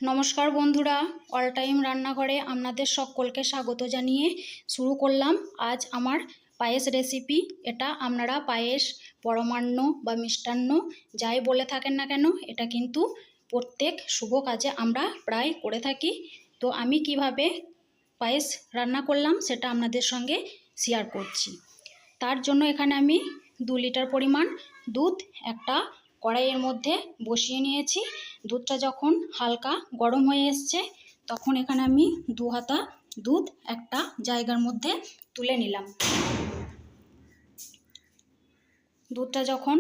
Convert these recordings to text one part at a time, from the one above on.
নমস্কার বন্ধুরা, all time রান্নাঘরে আপনাদের সকলকে স্বাগত জানিয়ে শুরু করলাম আজ আমার পায়েস রেসিপি। এটা আপনারা পায়েস, পরমান্ন বা মিষ্টান্ন যাই বলে থাকেন না কেন, এটা কিন্তু প্রত্যেক শুভ কাজে আমরা প্রায় করে থাকি। তো আমি কিভাবে পায়েস রান্না করলাম সেটা আপনাদের সঙ্গে শেয়ার করছি। তার জন্য এখানে আমি 2 লিটার পরিমাণ দুধ একটা কড়াইয়ের মধ্যে বসিয়ে নিয়েছি। দুধটা যখন হালকা গরম হয়ে এসছে তখন এখানে আমি 2 হাতা দুধ একটা জায়গার মধ্যে তুলে নিলাম। দুধটা যখন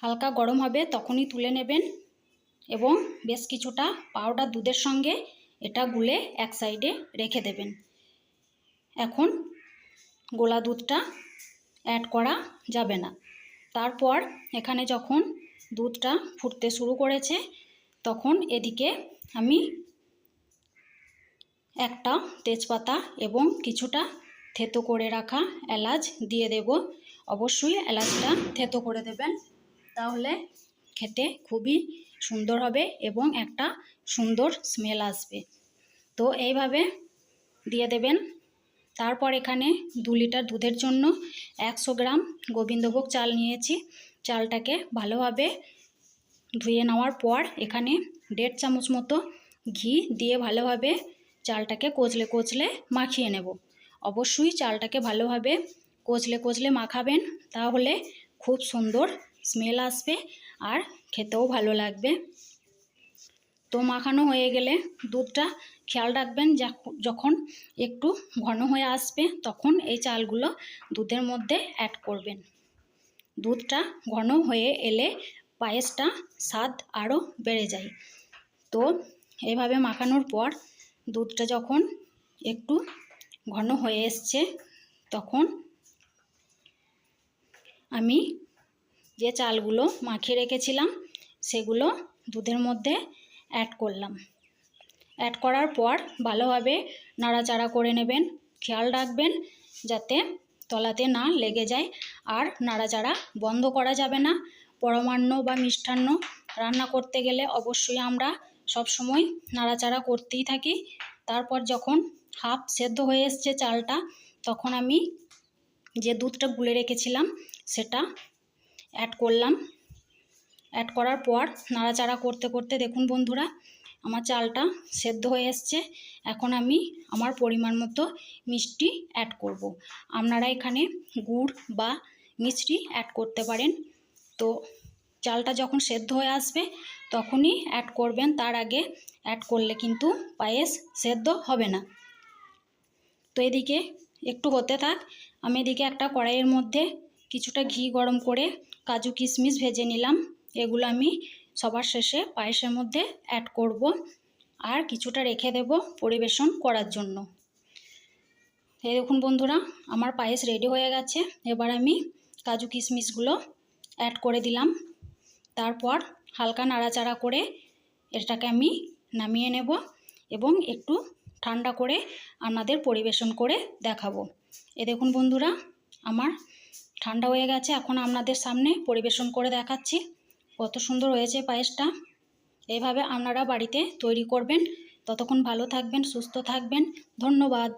হালকা গরম হবে তখনই তুলে নেবেন এবং বেশ কিছুটা পাউডার দুধের সঙ্গে এটা গুলে এক সাইডে রেখে দেবেন। এখন গোলা দুধটা অ্যাড করা যাবে না। তারপর এখানে যখন দুধটা ফুটতে শুরু করেছে তখন এদিকে আমি একটা তেজপাতা এবং কিছুটা থেতো করে রাখা এলাচ দিয়ে দেব। অবশ্যই এলাচটা থেতো করে দেবেন, তাহলে খেতে খুবই সুন্দর হবে এবং একটা সুন্দর স্মেল আসবে। তো এইভাবে দিয়ে দেবেন। তারপর এখানে 2 লিটার দুধের জন্য 100 গ্রাম গোবিন্দভোগ চাল নিয়েছি। চালটাকে ভালোভাবে ধুয়ে নেওয়ার পর এখানে 1.5 চামচ মতো ঘি দিয়ে ভালোভাবে চালটাকে কচলে কচলে মাখিয়ে নেব। অবশ্যই চালটাকে ভালোভাবে কচলে কচলে মাখাবেন, তাহলে খুব সুন্দর স্মেল আসবে আর খেতেও ভালো লাগবে। তো মাখানো হয়ে গেলে দুধটা খেয়াল রাখবেন, যখন একটু ঘন হয়ে আসবে তখন এই চালগুলো দুধের মধ্যে অ্যাড করবেন। দুধটা ঘন হয়ে এলে পায়েসটা স্বাদ আরও বেড়ে যায়। তো এইভাবে মাখানোর পর দুধটা যখন একটু ঘন হয়ে এসছে তখন আমি যে চালগুলো মাখিয়ে রেখেছিলাম সেগুলো দুধের মধ্যে অ্যাড করলাম। অ্যাড করার পর ভালোভাবে নাড়াচাড়া করে নেবেন। খেয়াল রাখবেন যাতে তলাতে না লেগে যায়, আর নাড়াচাড়া বন্ধ করা যাবে না। পরমান্ন বা মিষ্টান্ন রান্না করতে গেলে অবশ্যই আমরা সবসময় নাড়াচাড়া করতেই থাকি। তারপর যখন হাফ সেদ্ধ হয়ে এসছে চালটা, তখন আমি যে দুধটা গুলে রেখেছিলাম সেটা অ্যাড করলাম। অ্যাড করার পর নাড়াচাড়া করতে করতে দেখুন বন্ধুরা, আমার চালটা সেদ্ধ হয়ে এসছে। এখন আমি আমার পরিমাণ মতো মিষ্টি অ্যাড করব। আপনারা এখানে গুড় বা মিষ্টি অ্যাড করতে পারেন। তো চালটা যখন সেদ্ধ হয়ে আসবে তখনই অ্যাড করবেন, তার আগে অ্যাড করলে কিন্তু পায়েস সেদ্ধ হবে না। তো এদিকে একটু হতে থাক, আমি এদিকে একটা কড়াইয়ের মধ্যে কিছুটা ঘি গরম করে কাজু কিশমিশ ভেজে নিলাম। এগুলো আমি সবার শেষে পায়েসের মধ্যে অ্যাড করব আর কিছুটা রেখে দেব পরিবেশন করার জন্য। এই দেখুন বন্ধুরা, আমার পায়েস রেডি হয়ে গেছে। এবার আমি কাজু কিশমিশগুলো অ্যাড করে দিলাম। তারপর হালকা নাড়াচাড়া করে এটাকে আমি নামিয়ে নেব এবং একটু ঠান্ডা করে আপনাদের পরিবেশন করে দেখাবো। এ দেখুন বন্ধুরা, আমার ঠান্ডা হয়ে গেছে। এখন আপনাদের সামনে পরিবেশন করে দেখাচ্ছি কত সুন্দর হয়েছে পায়েসটা। এইভাবে আপনারা বাড়িতে তৈরি করবেন। ততক্ষণ ভালো থাকবেন, সুস্থ থাকবেন। ধন্যবাদ।